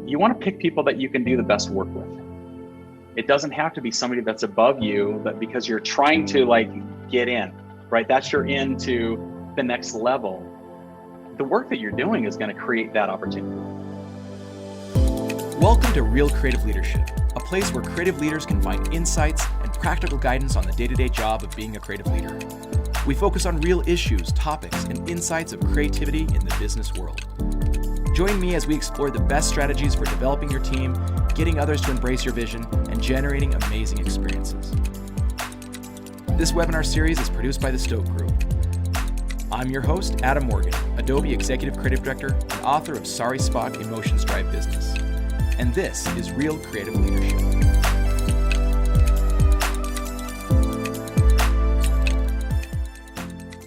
you want to pick people that you can do the best work with. It doesn't have to be somebody that's above you, but because you're trying to get in, right? That's your in to the next level. The work that you're doing is going to create that opportunity. Welcome to Real Creative Leadership, a place where creative leaders can find insights and practical guidance on the day-to-day job of being a creative leader. We focus on real issues, topics, and insights of creativity in the business world. Join me as we explore the best strategies for developing your team, getting others to embrace your vision, and generating amazing experiences. This webinar series is produced by the Stoke Group. I'm your host, Adam Morgan, Adobe Executive Creative Director and author of Sorry Spock Emotions Drive Business. And this is Real Creative Leadership.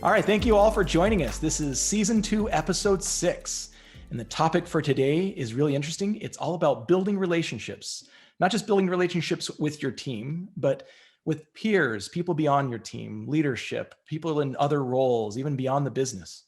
All right, thank you all for joining us. This is Season 2, Episode 6. And the topic for today is really interesting. It's all about building relationships, not just building relationships with your team, but with peers, people beyond your team, leadership, people in other roles, even beyond the business.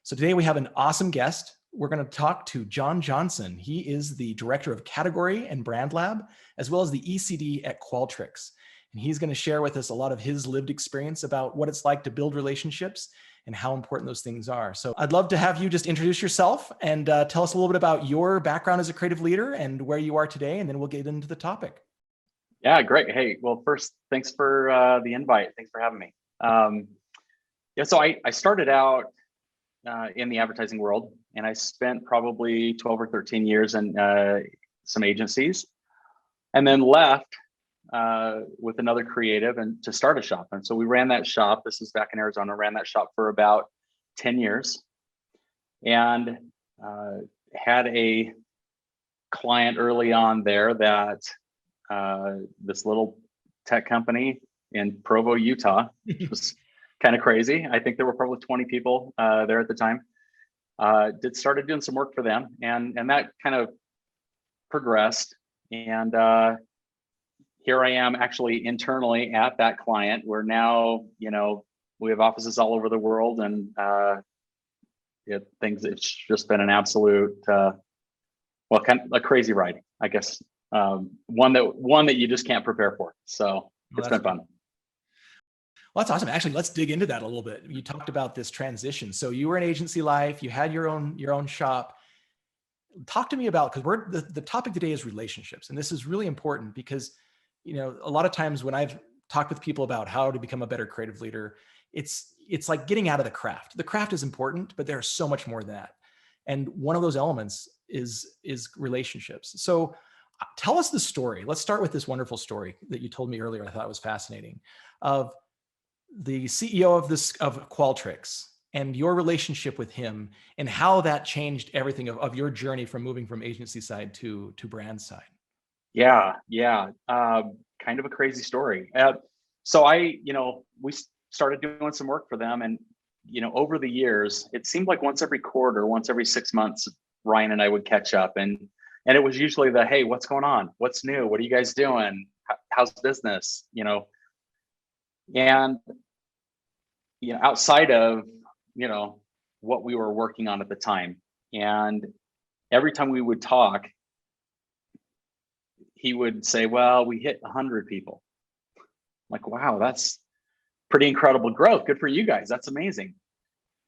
So today we have an awesome guest. We're going to talk to John Johnson. He is the Director of Category and Brand Lab, as well as the ECD at Qualtrics. And he's going to share with us a lot of his lived experience about what it's like to build relationships and how important those things are. So I'd love to have you just introduce yourself and tell us a little bit about your background as a creative leader and where you are today, and then we'll get into the topic. Yeah, great. Hey, well, first, thanks for the invite. Thanks for having me. So I started out in the advertising world, and I spent probably 12 or 13 years in some agencies, and then left with another creative and to start a shop. And so we ran that shop. This is back in Arizona, ran that shop for about 10 years and had a client early on there that this little tech company in Provo, Utah, which was kind of crazy. I think there were probably 20 people there at the time. Started doing some work for them, and that kind of progressed. And here I am actually internally at that client. We're now, we have offices all over the world, and it's just been an absolute, kind of a crazy ride, I guess. One that you just can't prepare for. So it's been fun. Well, that's awesome. Actually, let's dig into that a little bit. You talked about this transition. So you were in agency life, you had your own shop. Talk to me about, because the topic today is relationships. And this is really important because, a lot of times when I've talked with people about how to become a better creative leader, it's like getting out of the craft. The craft is important, but there's so much more than that. And one of those elements is relationships. So tell us the story. Let's start with this wonderful story that you told me earlier. I thought was fascinating, of the CEO of Qualtrics and your relationship with him and how that changed everything of your journey from moving from agency side to brand side. Yeah. Kind of a crazy story. So we started doing some work for them, and over the years, it seemed like once every quarter, once every 6 months, Ryan and I would catch up, and it was usually hey, what's going on? What's new? What are you guys doing? How's business? And outside of what we were working on at the time, and every time we would talk, he would say, well, we hit 100 people. I'm like, wow, that's pretty incredible growth. Good for you guys. That's amazing.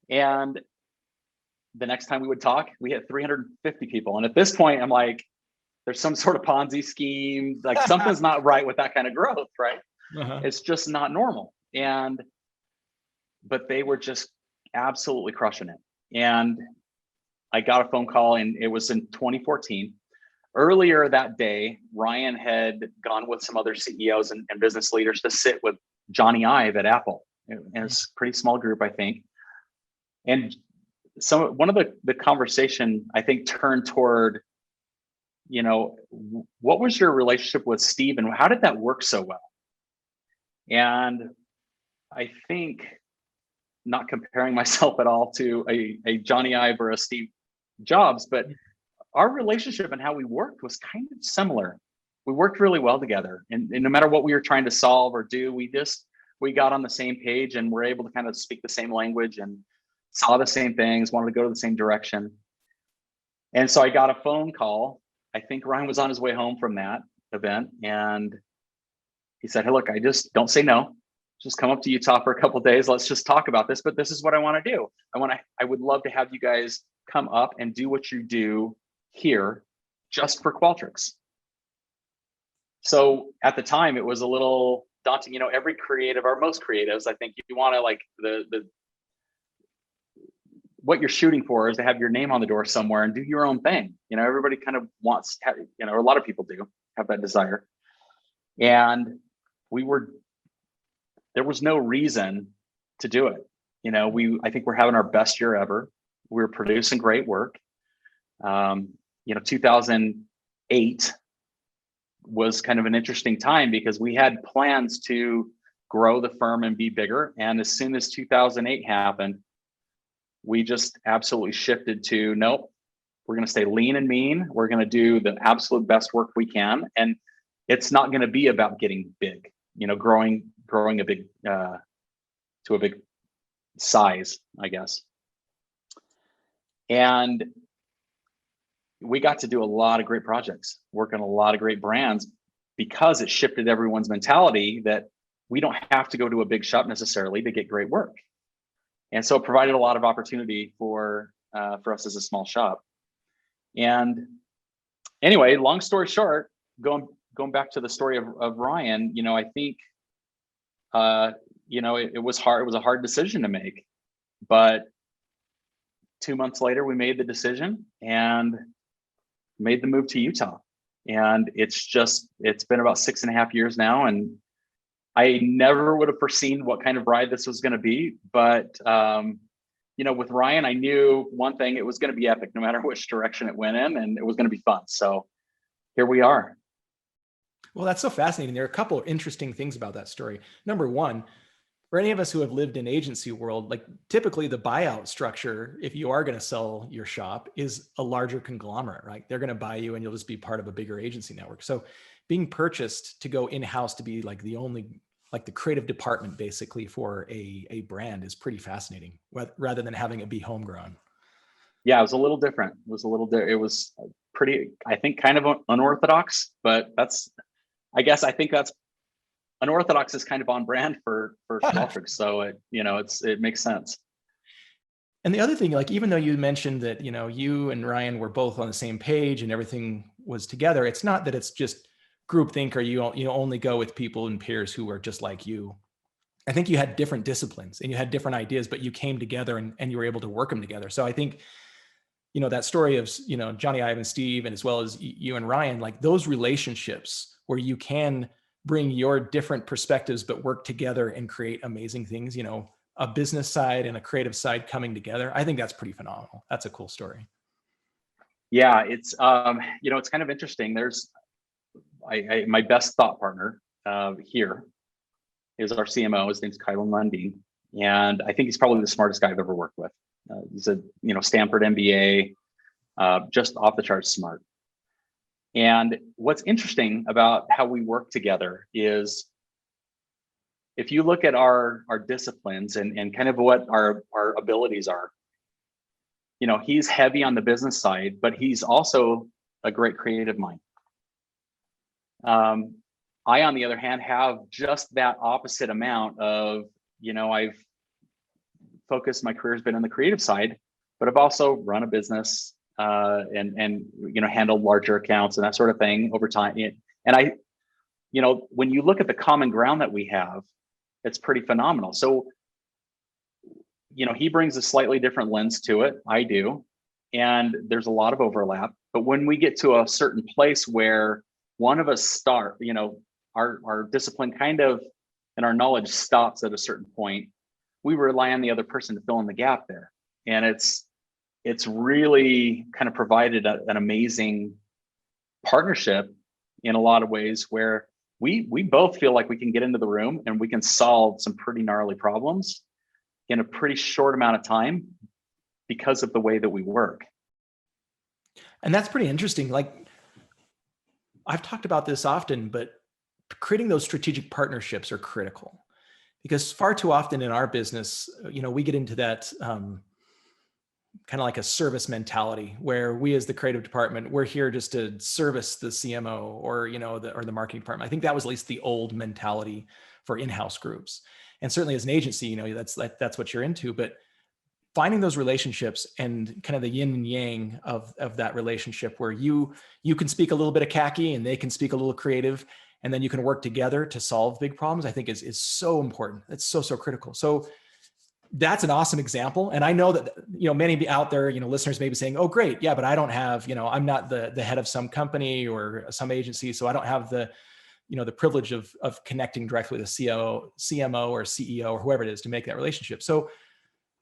And the next time we would talk, we hit 350 people. And at this point, I'm like, there's some sort of Ponzi scheme, like something's not right with that kind of growth, right? Uh-huh. It's just not normal. But they were just absolutely crushing it. And I got a phone call, and it was in 2014. Earlier that day, Ryan had gone with some other CEOs and business leaders to sit with Johnny Ive at Apple. And it's a pretty small group, I think. And so one of the conversation, I think, turned toward, what was your relationship with Steve and how did that work so well? And I think, not comparing myself at all to a Johnny Ive or a Steve Jobs, but our relationship and how we worked was kind of similar. We worked really well together, and no matter what we were trying to solve or do, we got on the same page and were able to kind of speak the same language and saw the same things, wanted to go to the same direction. And so I got a phone call. I think Ryan was on his way home from that event, and he said, "Hey, look, I just don't say no. Just come up to Utah for a couple of days. Let's just talk about this. But this is what I want to do. I would love to have you guys come up and do what you do here just for Qualtrics." So at the time, it was a little daunting. You know, every creative, or most creatives, I think you want to like what you're shooting for is to have your name on the door somewhere and do your own thing. You know, everybody kind of wants, you know, a lot of people do have that desire. And there was no reason to do it. You know, I think we're having our best year ever. We're producing great work. You know, 2008 was kind of an interesting time because we had plans to grow the firm and be bigger. And as soon as 2008 happened, we just absolutely shifted to, nope, we're going to stay lean and mean. We're going to do the absolute best work we can. And it's not going to be about getting big, you know, growing a big, to a big size, I guess. And we got to do a lot of great projects, work on a lot of great brands, because it shifted everyone's mentality that we don't have to go to a big shop necessarily to get great work. And so it provided a lot of opportunity for us as a small shop. And anyway, long story short, going back to the story of Ryan, you know, I think, you know, it was hard. It was a hard decision to make, but 2 months later, we made the decision and made the move to Utah. And it's been about 6.5 years now. And I never would have foreseen what kind of ride this was going to be. But, you know, with Ryan, I knew one thing, it was going to be epic no matter which direction it went in, and it was going to be fun. So here we are. Well, that's so fascinating. There are a couple of interesting things about that story. Number one, for any of us who have lived in agency world, like typically the buyout structure, if you are going to sell your shop, is a larger conglomerate, right? They're going to buy you and you'll just be part of a bigger agency network. So being purchased to go in-house to be like the creative department basically for a brand is pretty fascinating, rather than having it be homegrown. Yeah, it was a little different. It was pretty, I think, kind of unorthodox, but I think that's unorthodox is kind of on brand for Qualtrics. So it makes sense. And the other thing, like, even though you mentioned that, you know, you and Ryan were both on the same page and everything was together, it's not that it's just groupthink or you only go with people and peers who are just like you. I think you had different disciplines and you had different ideas, but you came together and you were able to work them together. So I think, you know, that story of, you know, Johnny, Ivan, Steve, and as well as you and Ryan, like those relationships where you can bring your different perspectives, but work together and create amazing things, you know, a business side and a creative side coming together. I think that's pretty phenomenal. That's a cool story. Yeah, it's, you know, it's kind of interesting. There's, my best thought partner here is our CMO. His name's Kylan Lundeen. And I think he's probably the smartest guy I've ever worked with. He's a, you know, Stanford MBA, just off the charts smart. And what's interesting about how we work together is if you look at our disciplines and kind of what our abilities are, you know, he's heavy on the business side, but he's also a great creative mind. I, on the other hand, have just that opposite amount of, you know, I've focused, my career has been on the creative side, but I've also run a business and you know, handled larger accounts and that sort of thing over time. And I, you know, when you look at the common ground that we have, it's pretty phenomenal. So, you know, he brings a slightly different lens to it. I do. And there's a lot of overlap. But when we get to a certain place where one of us you know, our discipline kind of, and our knowledge stops at a certain point, we rely on the other person to fill in the gap there. And it's really kind of provided an amazing partnership in a lot of ways where we both feel like we can get into the room and we can solve some pretty gnarly problems in a pretty short amount of time because of the way that we work. And that's pretty interesting. Like, I've talked about this often, but creating those strategic partnerships are critical, because far too often in our business, you know, we get into that kind of like a service mentality where we as the creative department, we're here just to service the CMO or, the marketing department. I think that was at least the old mentality for in-house groups. And certainly as an agency, that's what you're into, but finding those relationships and kind of the yin and yang of that relationship where you can speak a little bit of khaki and they can speak a little creative, and then you can work together to solve big problems, I think is so important. It's so critical. So that's an awesome example. And I know that, many out there, listeners may be saying, oh, great. Yeah, but I don't have, I'm not the head of some company or some agency. So I don't have the privilege of connecting directly with a CMO or CEO or whoever it is to make that relationship. So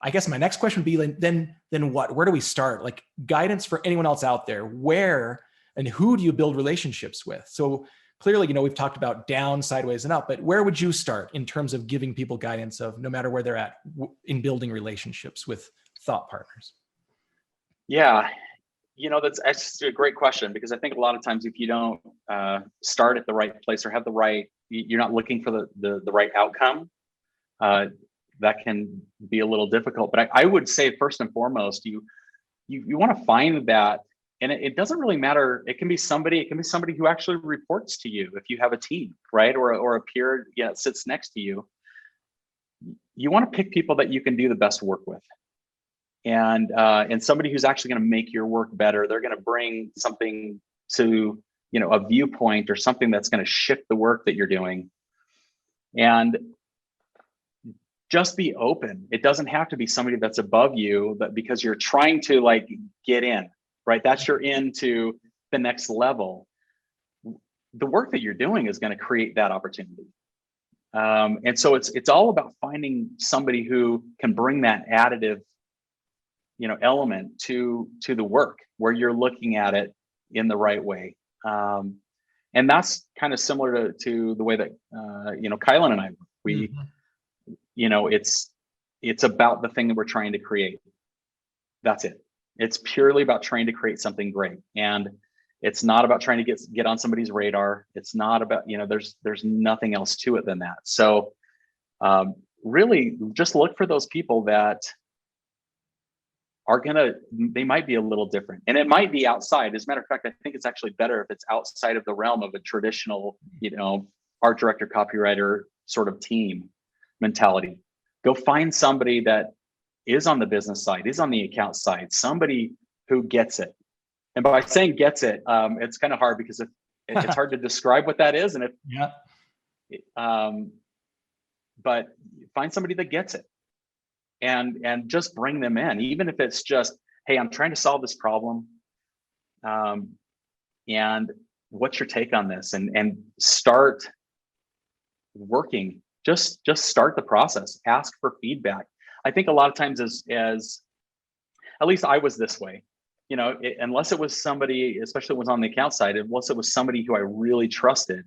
I guess my next question would be then what? Where do we start? Like guidance for anyone else out there, where and who do you build relationships with? So clearly, we've talked about down, sideways, and up, but where would you start in terms of giving people guidance of no matter where they're at in building relationships with thought partners? Yeah, that's actually a great question, because I think a lot of times if you don't start at the right place or have you're not looking for the right outcome, that can be a little difficult. But I would say first and foremost, you want to find that, and it doesn't really matter. It can be somebody who actually reports to you if you have a team, right? Or a peer that sits next to you. You want to pick people that you can do the best work with. And somebody who's actually going to make your work better. They're going to bring something to, a viewpoint or something that's going to shift the work that you're doing. And just be open. It doesn't have to be somebody that's above you, but because you're trying to get in, right? That's your into the next level. The work that you're doing is going to create that opportunity. And so it's all about finding somebody who can bring that additive, element to the work where you're looking at it in the right way. And that's kind of similar to the way that, Kylan and I work. We, it's about the thing that we're trying to create. That's it. It's purely about trying to create something great. And it's not about trying to get on somebody's radar. It's not about, there's nothing else to it than that. So really just look for those people that they might be a little different, and it might be outside. As a matter of fact, I think it's actually better if it's outside of the realm of a traditional, art director, copywriter sort of team mentality. Go find somebody that is on the business side, is on the account side, somebody who gets it. And by saying gets it, it's kind of hard because it's hard to describe what that is. And but find somebody that gets it. And just bring them in, even if it's just, hey, I'm trying to solve this problem. And what's your take on this? And start working. Just start the process. Ask for feedback. I think a lot of times as at least I was this way, unless it was somebody, especially was on the account side, unless it was somebody who I really trusted,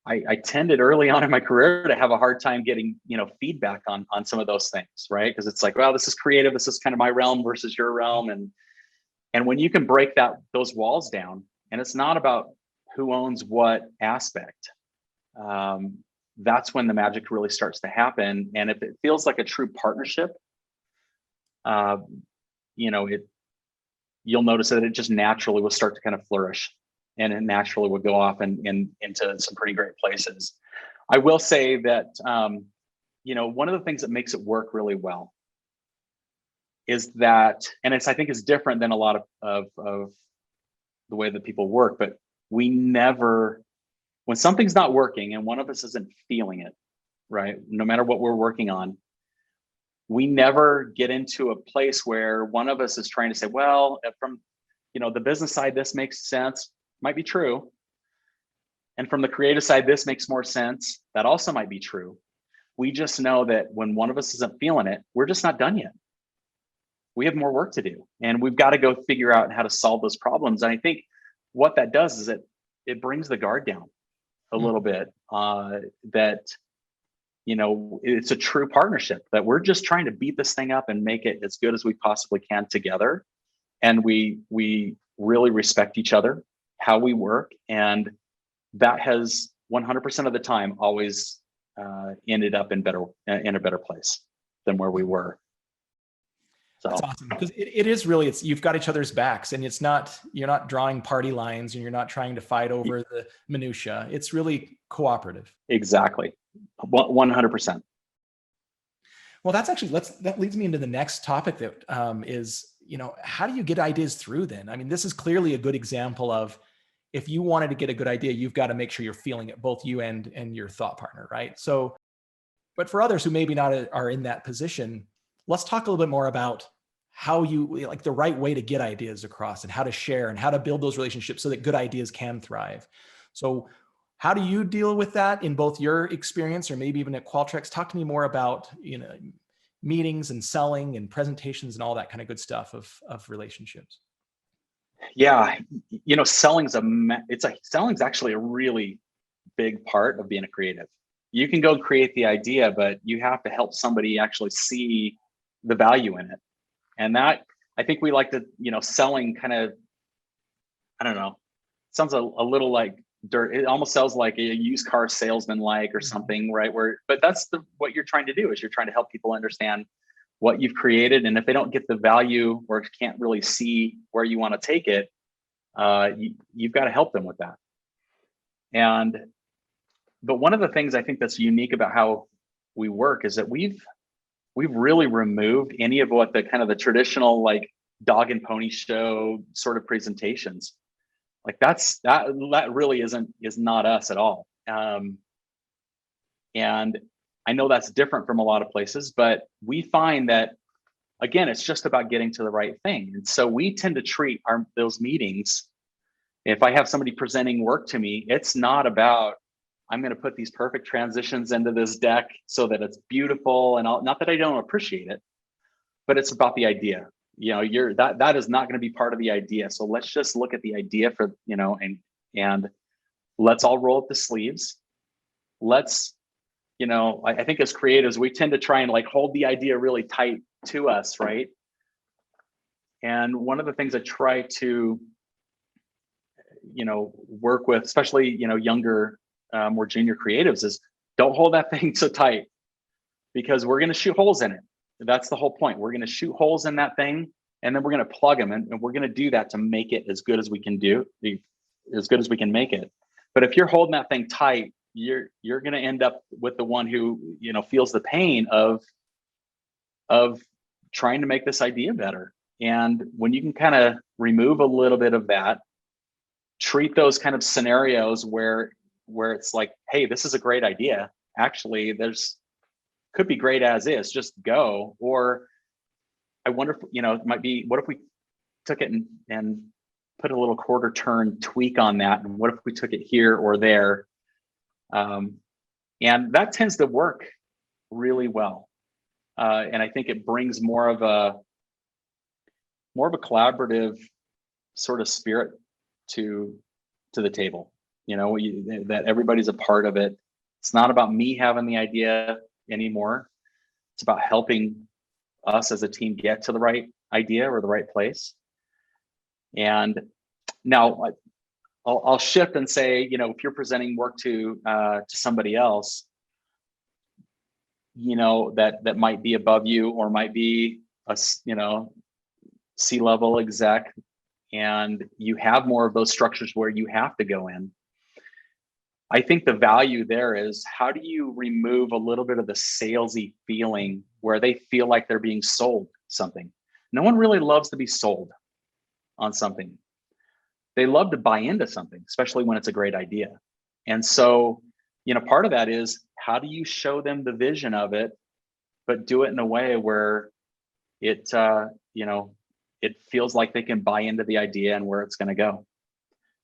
I tended early on in my career to have a hard time getting, feedback on some of those things, right? Because it's like, well, this is creative. This is kind of my realm versus your realm. And when you can break those walls down, and it's not about who owns what aspect, that's when the magic really starts to happen. And if it feels like a true partnership, you'll notice that it just naturally will start to kind of flourish. And it naturally would go off and into some pretty great places. I will say that, one of the things that makes it work really well is that, and I think it's different than a lot of the way that people work, but we never, when something's not working and one of us isn't feeling it, right? No matter what we're working on, we never get into a place where one of us is trying to say, well, from, the business side, this makes sense. Might be true. And from the creative side, this makes more sense. That also might be true. We just know that when one of us isn't feeling it, we're just not done yet. We have more work to do, and we've got to go figure out how to solve those problems. And I think what that does is it brings the guard down a little bit, that, it's a true partnership, that we're just trying to beat this thing up and make it as good as we possibly can together. And we really respect each other, how we work, and that has 100% of the time always ended up in a better place than where we were. So That's awesome, because it is really, it's, you've got each other's backs, and you're not drawing party lines, and you're not trying to fight over the minutia. It's really cooperative. exactly, 100%. Well, that's actually, that leads me into the next topic that is, how do you get ideas through then? I mean, this is clearly a good example of, if you wanted to get a good idea, you've got to make sure you're feeling it, both you and your thought partner, right? So, but for others who maybe not are in that position, let's talk a little bit more about how you, like, the right way to get ideas across, and how to share, and how to build those relationships so that good ideas can thrive. So how do you deal with that in both your experience, or maybe even at Qualtrics? Talk to me more about, meetings and selling and presentations and all that kind of good stuff of relationships. Yeah, selling's actually a really big part of being a creative. You can go create the idea, but you have to help somebody actually see the value in it. And that, I think we like to, selling kind of, I don't know, sounds a little like dirt. It almost sounds like a used car salesman like, or something, right? But that's what you're trying to do, is you're trying to help people understand what you've created. And if they don't get the value, or can't really see where you want to take it, you've got to help them with that. But one of the things I think that's unique about how we work is that we've really removed any of what the kind of the traditional, like, dog and pony show sort of presentations. Like that really is not us at all. And I know that's different from a lot of places, but we find that, again, it's just about getting to the right thing. And so we tend to treat those meetings, if I have somebody presenting work to me, it's not about, I'm going to put these perfect transitions into this deck so that it's beautiful, and not that I don't appreciate it, but it's about the idea. That is not going to be part of the idea. So let's just look at the idea for, and let's all roll up the sleeves. Let's, I think as creatives, we tend to try and, like, hold the idea really tight to us, right? And one of the things I try to, work with, especially, younger, more junior creatives, is don't hold that thing so tight, because we're going to shoot holes in it. That's the whole point. We're going to shoot holes in that thing, and then we're going to plug them, and we're going to do that to make it as good as we can make it. But if you're holding that thing tight, you're going to end up with the one who, feels the pain of trying to make this idea better. And when you can kind of remove a little bit of that, treat those kind of scenarios where it's like, hey, this is a great idea. Actually, could be great as is, just go. Or I wonder if, it might be, what if we took it and put a little quarter turn tweak on that? And what if we took it here or there? And that tends to work really well. And I think it brings more of a collaborative sort of spirit to the table, that everybody's a part of it. It's not about me having the idea anymore. It's about helping us as a team get to the right idea or the right place. And now I'll shift and say, if you're presenting work to somebody else, that might be above you, or might be a C-level exec, and you have more of those structures where you have to go in. I think the value there is, how do you remove a little bit of the salesy feeling where they feel like they're being sold something? No one really loves to be sold on something. They love to buy into something, especially when it's a great idea. And so, part of that is, how do you show them the vision of it, but do it in a way where it, it feels like they can buy into the idea and where it's going to go.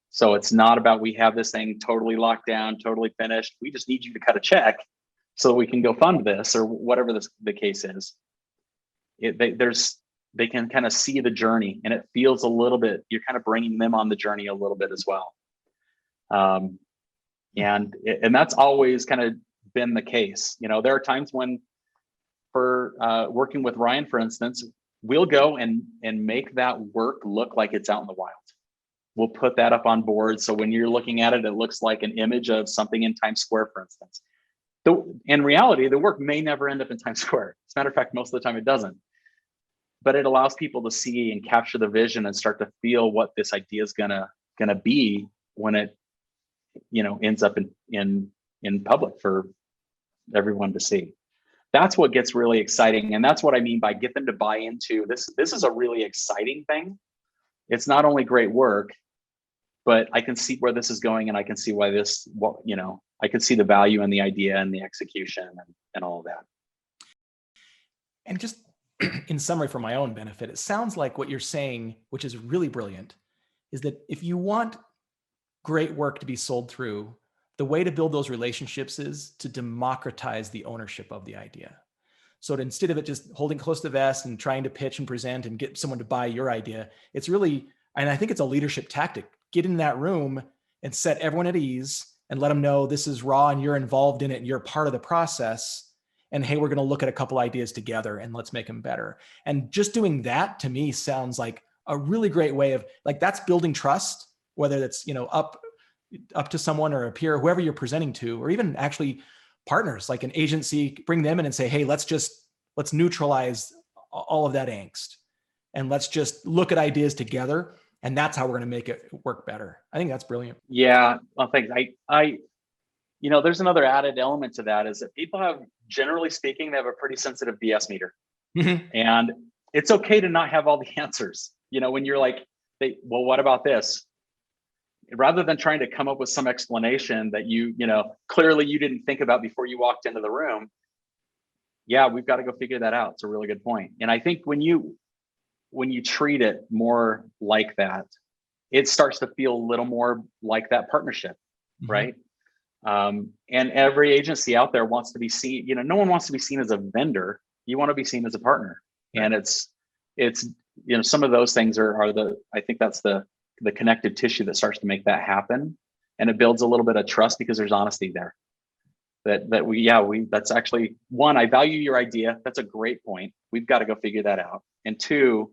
So it's not about, we have this thing totally locked down, totally finished. We just need you to cut a check so we can go fund this, or whatever the case is. They can kind of see the journey, and it feels a little bit, you're kind of bringing them on the journey a little bit as well. And that's always kind of been the case. There are times when, for working with Ryan, for instance, we'll go and make that work look like it's out in the wild. We'll put that up on board, so when you're looking at it, it looks like an image of something in Times Square, for instance. In reality, the work may never end up in Times Square. As a matter of fact, most of the time it doesn't. but it allows people to see and capture the vision and start to feel what this idea is gonna be when it, ends up in public for everyone to see. That's what gets really exciting, and that's what I mean by get them to buy into this. This is a really exciting thing. It's not only great work, but I can see where this is going, and I can see why I can see the value in the idea and the execution and all of that. And just in summary, for my own benefit, it sounds like what you're saying, which is really brilliant, is that if you want great work to be sold through, the way to build those relationships is to democratize the ownership of the idea. So that instead of it just holding close to the vest and trying to pitch and present and get someone to buy your idea, it's really, and I think it's a leadership tactic, get in that room and set everyone at ease and let them know this is raw and you're involved in it and you're part of the process. And hey, we're going to look at a couple ideas together and let's make them better. And just doing that to me sounds like a really great way of, like, that's building trust, whether it's, up to someone or a peer, whoever you're presenting to, or even actually partners like an agency, bring them in and say, hey, let's neutralize all of that angst and let's just look at ideas together. And that's how we're going to make it work better. I think that's brilliant. Yeah, well, thanks. There's another added element to that is that people have, generally speaking, they have a pretty sensitive BS meter. Mm-hmm. And it's okay to not have all the answers. When you're like, well, what about this? Rather than trying to come up with some explanation that clearly you didn't think about before you walked into the room. Yeah, we've got to go figure that out. It's a really good point. And I think when you treat it more like that, it starts to feel a little more like that partnership, mm-hmm. right? And every agency out there wants to be seen, no one wants to be seen as a vendor. You want to be seen as a partner. Right. And it's some of those things are I think that's the connective tissue that starts to make that happen. And it builds a little bit of trust because there's honesty there. That's actually, one, I value your idea. That's a great point. We've got to go figure that out. And two,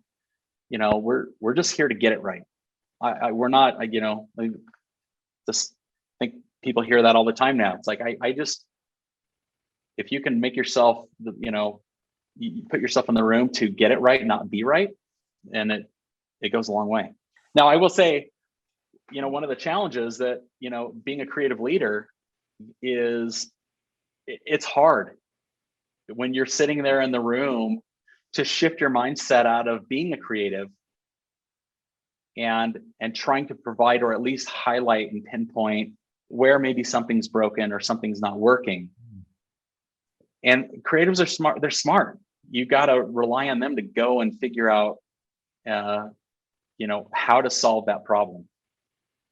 we're just here to get it right. We're not, I just think people hear that all the time now. It's like, if you can make yourself, you put yourself in the room to get it right, not be right, and it goes a long way. Now, I will say, one of the challenges that, being a creative leader is it's hard when you're sitting there in the room to shift your mindset out of being a creative and trying to provide, or at least highlight and pinpoint where maybe something's broken or something's not working. And creatives are smart. They're smart. You got to rely on them to go and figure out, how to solve that problem.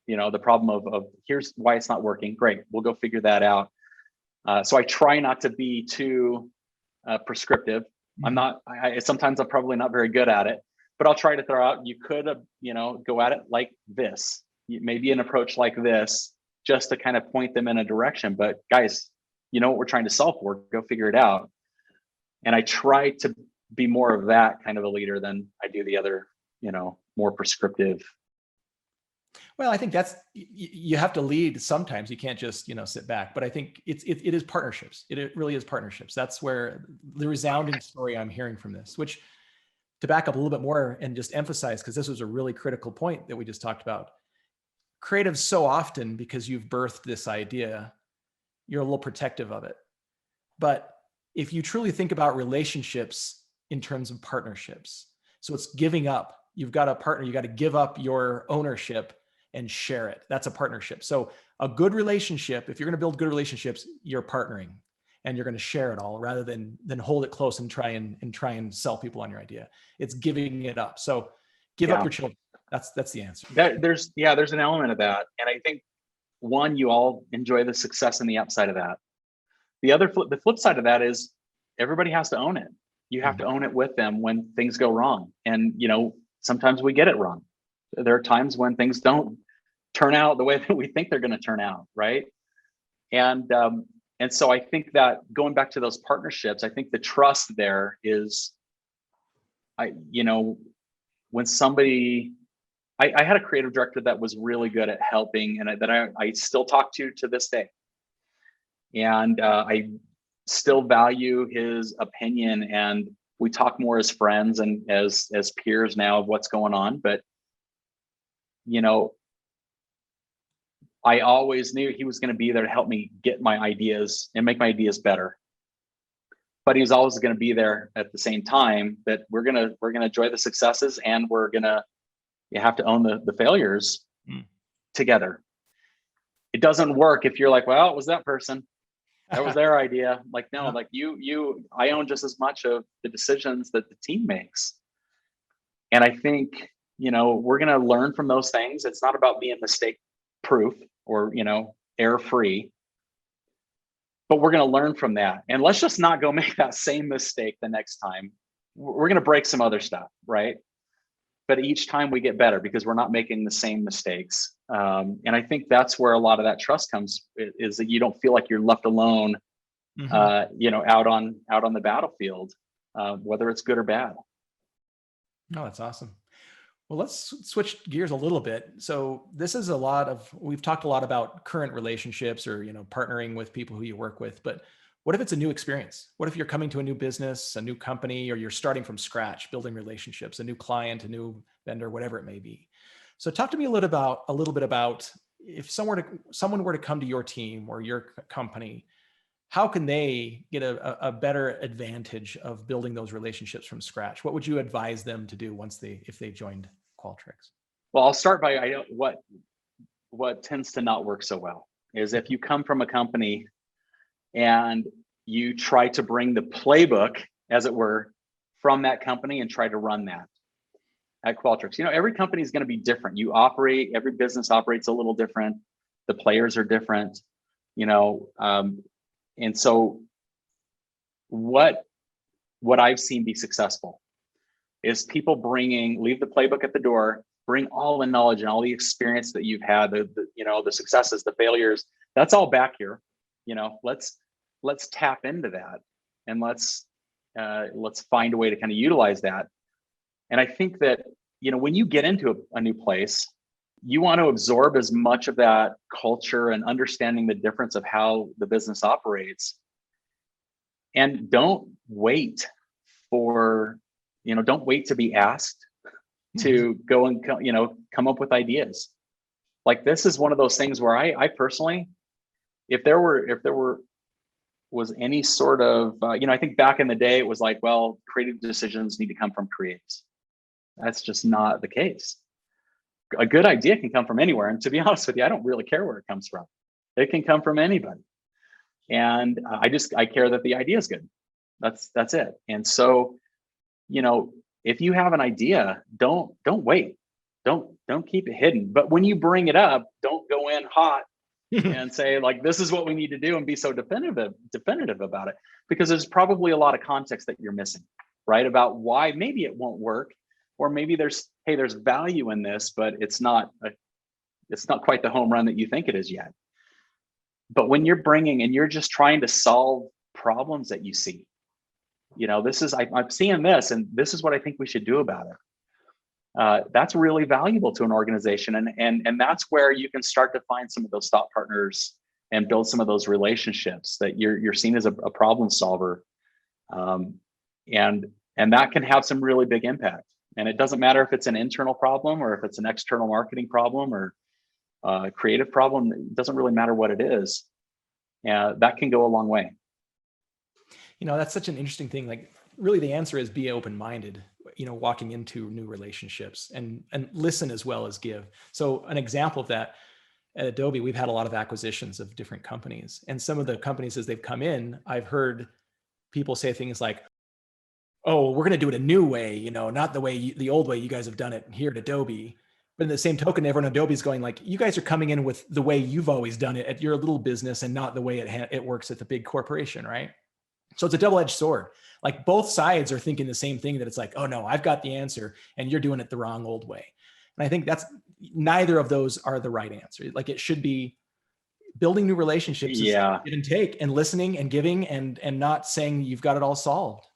The problem of here's why it's not working. Great, we'll go figure that out. So I try not to be too prescriptive. Mm-hmm. Sometimes I'm probably not very good at it, but I'll try to throw out, you could, go at it like this, maybe an approach like this, just to kind of point them in a direction. But guys, what we're trying to solve for, go figure it out. And I try to be more of that kind of a leader than I do the other, more prescriptive. Well, I think that's, you have to lead sometimes. You can't just, sit back. But I think it is partnerships. It really is partnerships. That's where the resounding story I'm hearing from this, which, to back up a little bit more and just emphasize, because this was a really critical point that we just talked about. Creatives, so often, because you've birthed this idea, you're a little protective of it. But if you truly think about relationships in terms of partnerships, so it's giving up. You've got a partner, you got to give up your ownership and share it. That's a partnership. So a good relationship, if you're going to build good relationships, you're partnering and you're going to share it all rather than hold it close and try and sell people on your idea. It's giving it up. So give up your children. That's the answer. There's an element of that. And I think, one, you all enjoy the success and the upside of that. The flip side of that is everybody has to own it. You have to own it with them when things go wrong. And, sometimes we get it wrong. There are times when things don't turn out the way that we think they're going to turn out, right? And so I think that going back to those partnerships, I think the trust there is, when somebody, I had a creative director that was really good at helping, and that I still talk to this day. And I still value his opinion and We talk more as friends and as peers now of what's going on. But, I always knew he was going to be there to help me get my ideas and make my ideas better. But he was always going to be there at the same time that we're gonna enjoy the successes, and you have to own the failures together. It doesn't work if you're like, well, it was that person, that was their idea. Like, no, like I own just as much of the decisions that the team makes. And I think, we're going to learn from those things. It's not about being mistake proof or, error free, but we're going to learn from that. And let's just not go make that same mistake the next time. We're going to break some other stuff, right? But each time we get better because we're not making the same mistakes. And I think that's where a lot of that trust comes, is that you don't feel like you're left alone, out on the battlefield, whether it's good or bad. No, that's awesome. Well, let's switch gears a little bit. So this is we've talked a lot about current relationships or, partnering with people who you work with, but what if it's a new experience? What if you're coming to a new business, a new company, or you're starting from scratch, building relationships, a new client, a new vendor, whatever it may be? So talk to me a little bit about if someone were to come to your team or your company, how can they get a better advantage of building those relationships from scratch? What would you advise them to do if they joined Qualtrics? Well, I'll start by what tends to not work so well is if you come from a company and you try to bring the playbook, as it were, from that company and try to run that at Qualtrics. Every company is going to be different. Every business operates a little different. The players are different, and so what I've seen be successful is people leave the playbook at the door, bring all the knowledge and all the experience that you've had, the successes, the failures, that's all back here. Let's tap into that, and let's find a way to kind of utilize that. And I think that, when you get into a new place, you want to absorb as much of that culture and understanding the difference of how the business operates. And don't wait to be asked to go and, come up with ideas. Like, this is one of those things where I personally, if there was any sort of, I think back in the day, it was like, well, creative decisions need to come from creatives. That's just not the case. A good idea can come from anywhere. And to be honest with you, I don't really care where it comes from. It can come from anybody. And I care that the idea is good. That's it. And so, if you have an idea, don't wait. Don't keep it hidden. But when you bring it up, don't go in hot and say, like, this is what we need to do and be so definitive about it, because there's probably a lot of context that you're missing, right? About why maybe it won't work, or maybe there's value in this, but it's not quite the home run that you think it is yet. But when you're bringing and you're just trying to solve problems that you see, I'm seeing this, and this is what I think we should do about it. That's really valuable to an organization, and that's where you can start to find some of those thought partners and build some of those relationships that you're seen as a problem solver, and that can have some really big impact. And it doesn't matter if it's an internal problem or if it's an external marketing problem or a creative problem. It doesn't really matter what it is. That can go a long way. That's such an interesting thing. Like, really, the answer is be open-minded, walking into new relationships and listen as well as give. So an example of that, at Adobe, we've had a lot of acquisitions of different companies. And some of the companies, as they've come in, I've heard people say things like, oh, we're going to do it a new way, not the old way you guys have done it here at Adobe. But in the same token, everyone at Adobe is going like, you guys are coming in with the way you've always done it at your little business and not the way it works at the big corporation, right? So it's a double-edged sword. Like, both sides are thinking the same thing, that it's like, oh no, I've got the answer and you're doing it the wrong old way. And I think neither of those are the right answer. Like, it should be building new relationships, give and take, and listening and giving, and not saying you've got it all solved.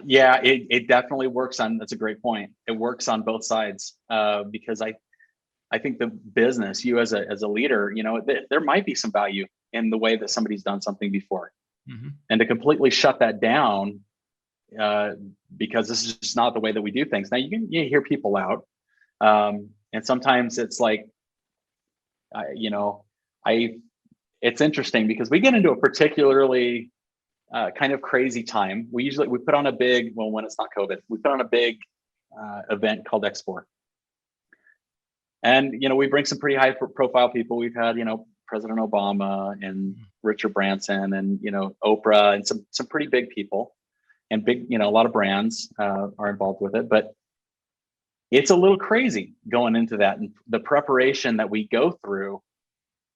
Yeah, it definitely works that's a great point. It works on both sides, because I think the business, you as a leader, there might be some value in the way that somebody's done something before. Mm-hmm. And to completely shut that down because this is just not the way that we do things. Now you hear people out, and sometimes it's like, it's interesting because we get into a particularly kind of crazy time. We put on a big, well, when it's not COVID, we put on a big event called Export. And, we bring some pretty high profile people. We've had, President Obama and Richard Branson and, Oprah and some pretty big people, and big, a lot of brands are involved with it, but it's a little crazy going into that. And the preparation that we go through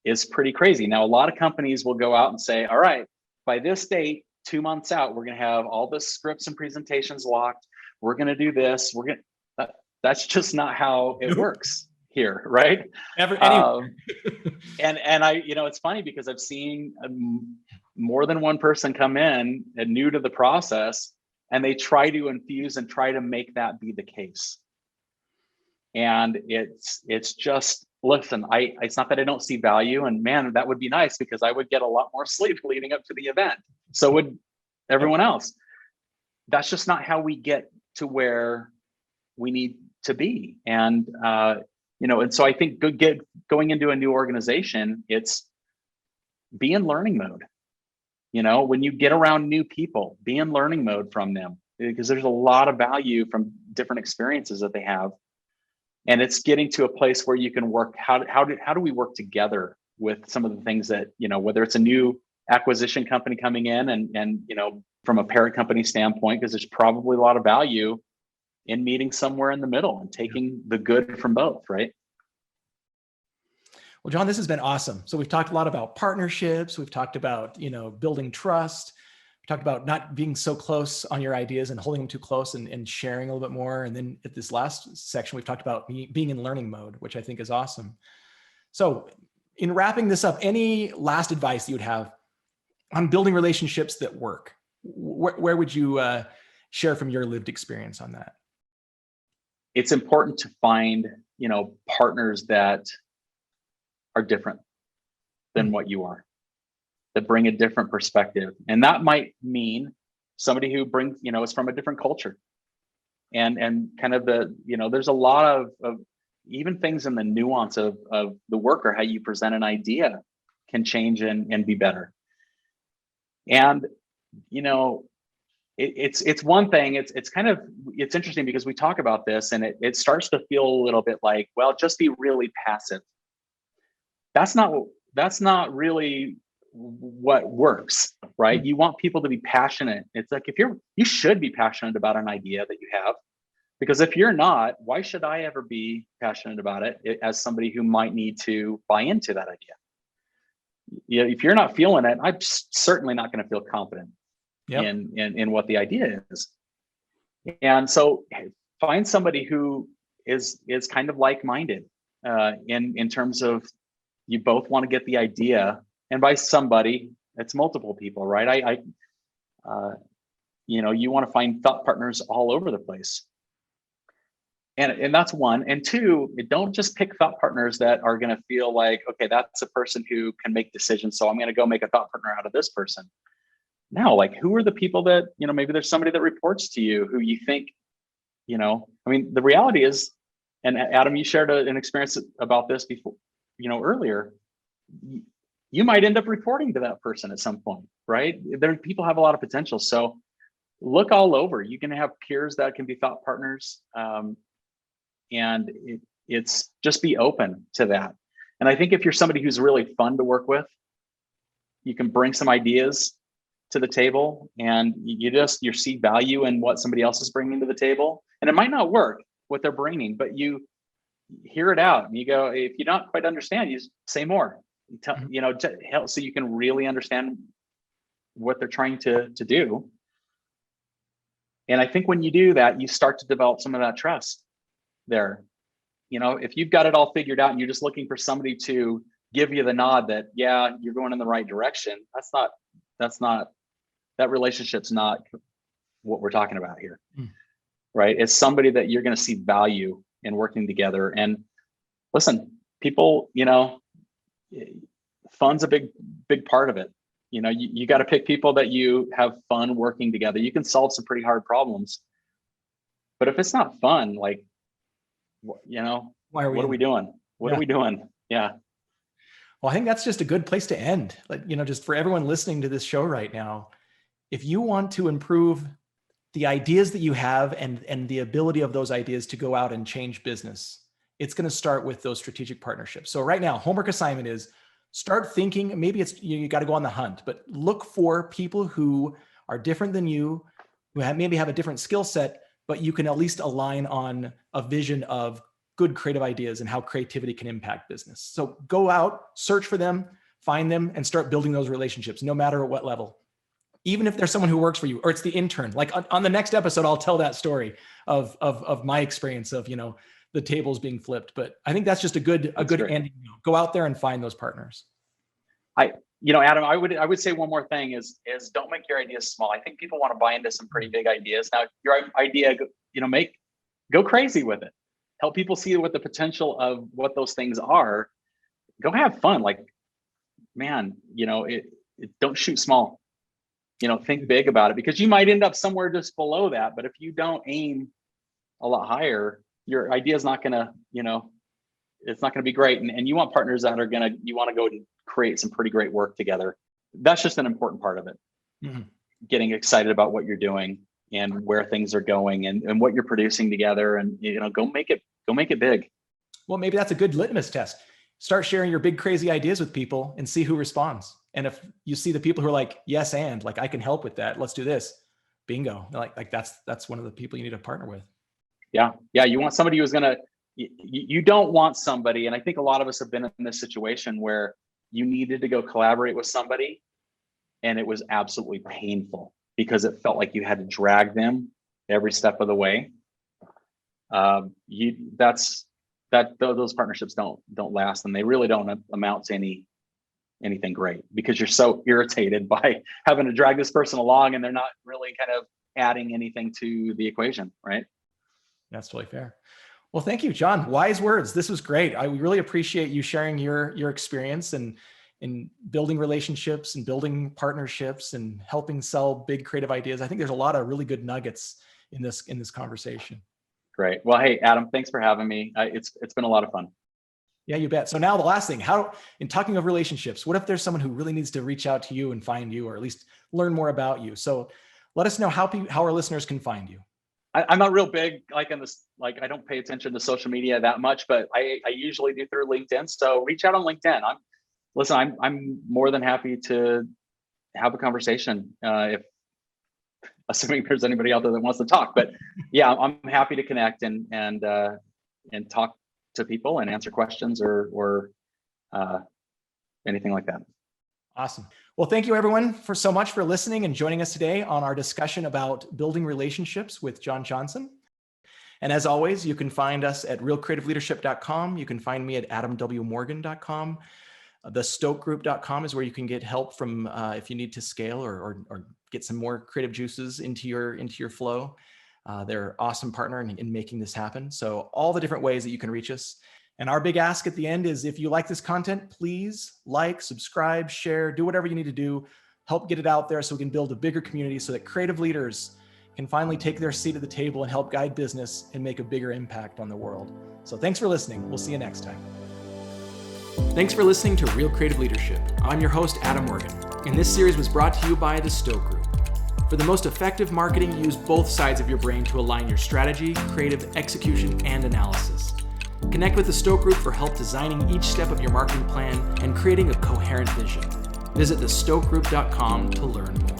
is pretty crazy. Now, a lot of companies will go out and say, all right, by this date, 2 months out, we're going to have all the scripts and presentations locked. We're going to do this. That's just not how it works here, right? Anyway. And I, it's funny because I've seen more than one person come in and new to the process, and they try to infuse and try to make that be the case. And it's just, listen, it's not that I don't see value, and man, that would be nice because I would get a lot more sleep leading up to the event. So would everyone else. That's just not how we get to where we need to be. And, and so I think going into a new organization, it's be in learning mode. When you get around new people, be in learning mode from them, because there's a lot of value from different experiences that they have. And it's getting to a place where you can work. How do we work together with some of the things that, whether it's a new acquisition company coming in and from a parent company standpoint, because there's probably a lot of value in meeting somewhere in the middle and taking the good from both, right? Well, John, this has been awesome. So we've talked a lot about partnerships. We've talked about, building trust. We talked about not being so close on your ideas and holding them too close and sharing a little bit more. And then at this last section, we've talked about being in learning mode, which I think is awesome. So in wrapping this up, any last advice that you would have on building relationships that work? Where would you share from your lived experience on that? It's important to find, partners that are different than what you are, that bring a different perspective. And that might mean somebody who brings, is from a different culture. And kind of there's a lot of even things in the nuance of the work or how you present an idea can change and be better. And, it's one thing, it's interesting because we talk about this and it starts to feel a little bit like, well, just be really passive. That's not really what works, right? You want people to be passionate. It's like, you should be passionate about an idea that you have, because if you're not, why should I ever be passionate about it as somebody who might need to buy into that idea? If you're not feeling it, I'm certainly not going to feel confident in what the idea is. And so find somebody who is kind of like-minded in terms of, you both want to get the idea, and by somebody, it's multiple people, right? You want to find thought partners all over the place. And that's one. And two, don't just pick thought partners that are going to feel like, okay, that's a person who can make decisions, so I'm going to go make a thought partner out of this person. No, like, who are the people that, maybe there's somebody that reports to you who you think, the reality is, and Adam, you shared an experience about this before, earlier, you might end up reporting to that person at some point, right? People have a lot of potential. So look all over. You can have peers that can be thought partners. And it's just be open to that. And I think if you're somebody who's really fun to work with, you can bring some ideas to the table, and you see value in what somebody else is bringing to the table. And it might not work what they're bringing, but you hear it out and you go, if you don't quite understand, you say more, to help, so you can really understand what they're trying to do. And I think when you do that, you start to develop some of that trust there. If you've got it all figured out and you're just looking for somebody to give you the nod that, yeah, you're going in the right direction, that relationship's not what we're talking about here, right? It's somebody that you're going to see value in working together. And listen, people, fun's a big part of it. you got to pick people that you have fun working together. You can solve some pretty hard problems, but if it's not fun, like, Why are we what are we doing? What are we doing? Yeah. Well, I think that's just a good place to end. Like, just for everyone listening to this show right now, if you want to improve the ideas that you have and the ability of those ideas to go out and change business, it's going to start with those strategic partnerships. So right now, homework assignment is start thinking, maybe it's, you got to go on the hunt, but look for people who are different than you, who maybe have a different skill set, but you can at least align on a vision of good creative ideas and how creativity can impact business. So go out, search for them, find them, and start building those relationships, no matter at what level. Even if there's someone who works for you, or it's the intern. Like on the next episode, I'll tell that story of my experience of, the tables being flipped. But I think that's just a good ending. Go out there and find those partners. Adam, I would say one more thing is don't make your ideas small. I think people want to buy into some pretty big ideas. Now, your idea, go crazy with it. Help people see what the potential of what those things are. Go have fun. Like, man, don't shoot small. Think big about it, because you might end up somewhere just below that. But if you don't aim a lot higher, your idea is not gonna, it's not gonna be great. And you want partners that you want to go and create some pretty great work together. That's just an important part of it. Mm-hmm. Getting excited about what you're doing and where things are going and what you're producing together, and go make it big. Well, maybe that's a good litmus test. Start sharing your big crazy ideas with people and see who responds. And if you see the people who are like, yes, and like, I can help with that, let's do this, bingo. Like that's one of the people you need to partner with. Yeah. You want somebody who's you don't want somebody, and I think a lot of us have been in this situation where you needed to go collaborate with somebody and it was absolutely painful because it felt like you had to drag them every step of the way. Those partnerships don't last, and they really don't amount to anything great, because you're so irritated by having to drag this person along and they're not really kind of adding anything to the equation, right? That's totally fair. Well, thank you, John. Wise words. This was great. I really appreciate you sharing your experience and in building relationships and building partnerships and helping sell big creative ideas. I think there's a lot of really good nuggets in this conversation. Great. Well, hey, Adam, thanks for having me. It's been a lot of fun. Yeah, you bet. So now the last thing, in talking of relationships, what if there's someone who really needs to reach out to you and find you, or at least learn more about you? So let us know how our listeners can find you. I'm not real big I don't pay attention to social media that much, but I usually do through LinkedIn. So reach out on LinkedIn. I'm more than happy to have a conversation if assuming there's anybody out there that wants to talk. But yeah, I'm happy to connect and talk to people and answer questions or anything like that. Awesome. Well, thank you everyone so much for listening and joining us today on our discussion about building relationships with John Johnson. And as always, you can find us at realcreativeleadership.com. You can find me at adamwmorgan.com. TheStokeGroup.com is where you can get help from if you need to scale or get some more creative juices into your flow. They're an awesome partner in making this happen. So all the different ways that you can reach us. And our big ask at the end is, if you like this content, please subscribe, share, do whatever you need to do, help get it out there so we can build a bigger community so that creative leaders can finally take their seat at the table and help guide business and make a bigger impact on the world. So thanks for listening. We'll see you next time. Thanks for listening to Real Creative Leadership. I'm your host, Adam Morgan, and this series was brought to you by the Stoke Group. For the most effective marketing, use both sides of your brain to align your strategy, creative execution, and analysis. Connect with the Stoke Group for help designing each step of your marketing plan and creating a coherent vision. Visit thestokegroup.com to learn more.